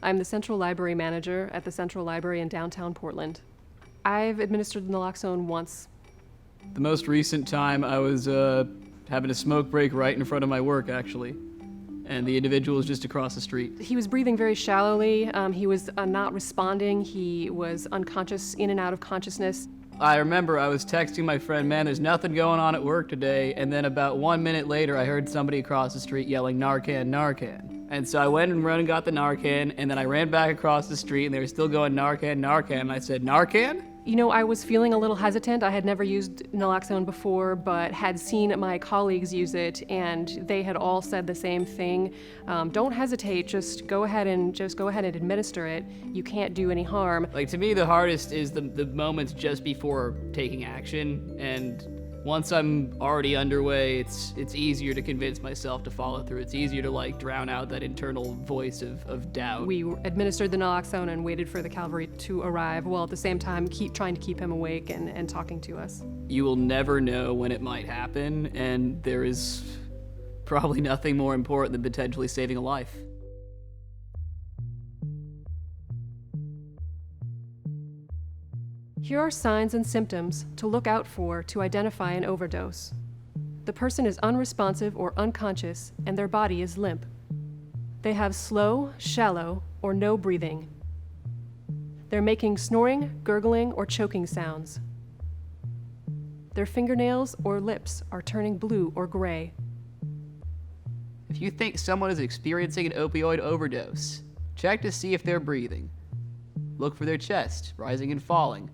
I'm the Central Library Manager at the Central Library in downtown Portland. I've administered naloxone once. The most recent time I was having a smoke break right in front of my work, actually. And the individual was just across the street. He was breathing very shallowly. He was not responding. He was unconscious, in and out of consciousness. I remember I was texting my friend, man, there's nothing going on at work today. And then about 1 minute later, I heard somebody across the street yelling, Narcan, Narcan. And so I went and got the Narcan, and then I ran back across the street, and they were still going, Narcan, Narcan. And I said, Narcan? You know, I was feeling a little hesitant. I had never used naloxone before, but had seen my colleagues use it, and they had all said the same thing. Don't hesitate, just go ahead and administer it. You can't do any harm. Like, to me, the hardest is the moments just before taking action, and once I'm already underway, it's easier to convince myself to follow through. It's easier to, like, drown out that internal voice of doubt. We administered the naloxone and waited for the cavalry to arrive, while at the same time trying to keep him awake and talking to us. You will never know when it might happen, and there is probably nothing more important than potentially saving a life. Here are signs and symptoms to look out for to identify an overdose. The person is unresponsive or unconscious, and their body is limp. They have slow, shallow, or no breathing. They're making snoring, gurgling, or choking sounds. Their fingernails or lips are turning blue or gray. If you think someone is experiencing an opioid overdose, check to see if they're breathing. Look for their chest, rising and falling.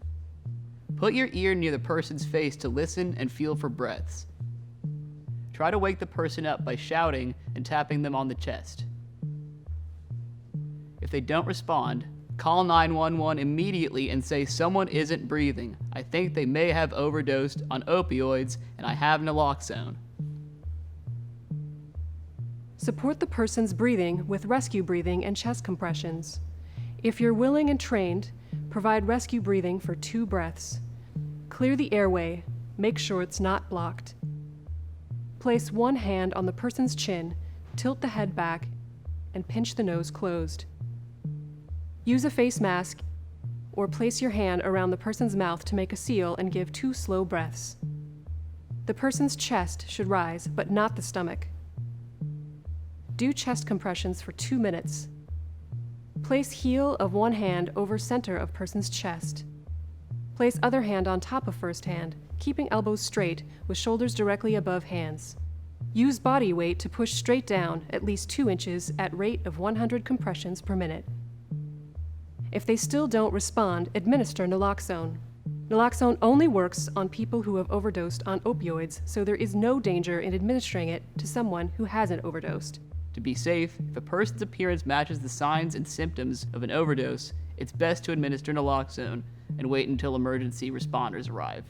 Put your ear near the person's face to listen and feel for breaths. Try to wake the person up by shouting and tapping them on the chest. If they don't respond, call 911 immediately and say someone isn't breathing. I think they may have overdosed on opioids and I have naloxone. Support the person's breathing with rescue breathing and chest compressions. If you're willing and trained, provide rescue breathing for 2 breaths. Clear the airway, make sure it's not blocked. Place one hand on the person's chin, tilt the head back, and pinch the nose closed. Use a face mask or place your hand around the person's mouth to make a seal and give 2 slow breaths. The person's chest should rise, but not the stomach. Do chest compressions for 2 minutes. Place heel of one hand over center of person's chest. Place other hand on top of first hand, keeping elbows straight with shoulders directly above hands. Use body weight to push straight down at least 2 inches at rate of 100 compressions per minute. If they still don't respond, administer naloxone. Naloxone only works on people who have overdosed on opioids, so there is no danger in administering it to someone who hasn't overdosed. To be safe, if a person's appearance matches the signs and symptoms of an overdose, it's best to administer naloxone and wait until emergency responders arrive.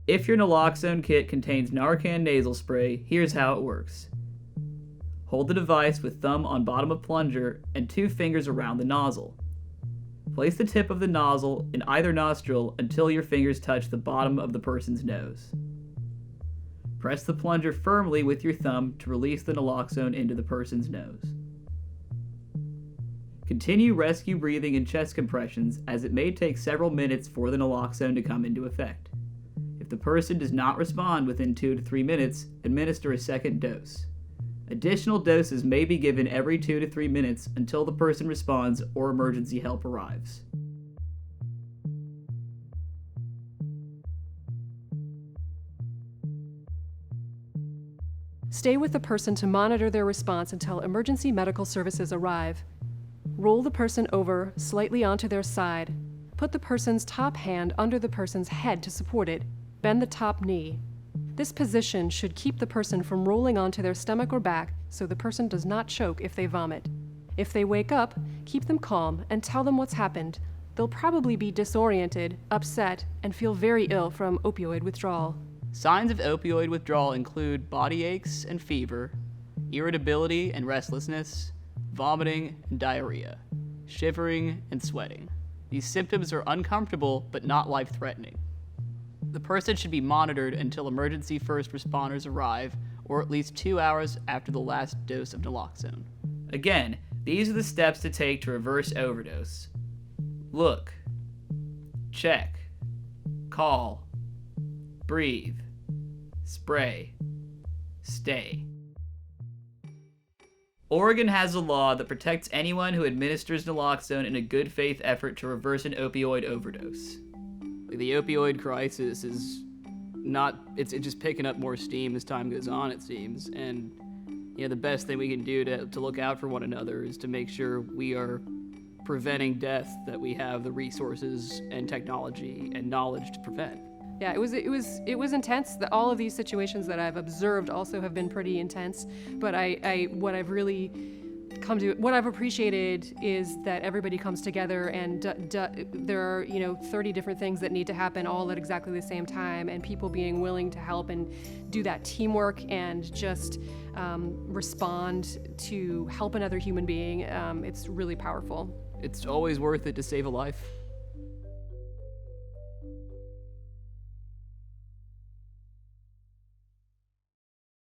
If your naloxone kit contains Narcan nasal spray, here's how it works. Hold the device with thumb on bottom of plunger and 2 fingers around the nozzle. Place the tip of the nozzle in either nostril until your fingers touch the bottom of the person's nose. Press the plunger firmly with your thumb to release the naloxone into the person's nose. Continue rescue breathing and chest compressions, as it may take several minutes for the naloxone to come into effect. If the person does not respond within 2 to 3 minutes, administer a second dose. Additional doses may be given every 2 to 3 minutes until the person responds or emergency help arrives. Stay with the person to monitor their response until emergency medical services arrive. Roll the person over slightly onto their side. Put the person's top hand under the person's head to support it. Bend the top knee. This position should keep the person from rolling onto their stomach or back so the person does not choke if they vomit. If they wake up, keep them calm and tell them what's happened. They'll probably be disoriented, upset, and feel very ill from opioid withdrawal. Signs of opioid withdrawal include body aches and fever, irritability and restlessness, vomiting and diarrhea, shivering and sweating. These symptoms are uncomfortable but not life-threatening. The person should be monitored until emergency first responders arrive, or at least 2 hours after the last dose of naloxone. Again, these are the steps to take to reverse overdose. Look, check, call, breathe, spray, stay. Oregon has a law that protects anyone who administers naloxone in a good faith effort to reverse an opioid overdose. The opioid crisis is it's just picking up more steam as time goes on, it seems. And the best thing we can do to look out for one another is to make sure we are preventing death, that we have the resources and technology and knowledge to prevent. Yeah, it was intense. All of these situations that I've observed also have been pretty intense. But what I've appreciated is that everybody comes together, and there are 30 different things that need to happen all at exactly the same time, and people being willing to help and do that teamwork and just respond to help another human being. It's really powerful. It's always worth it to save a life.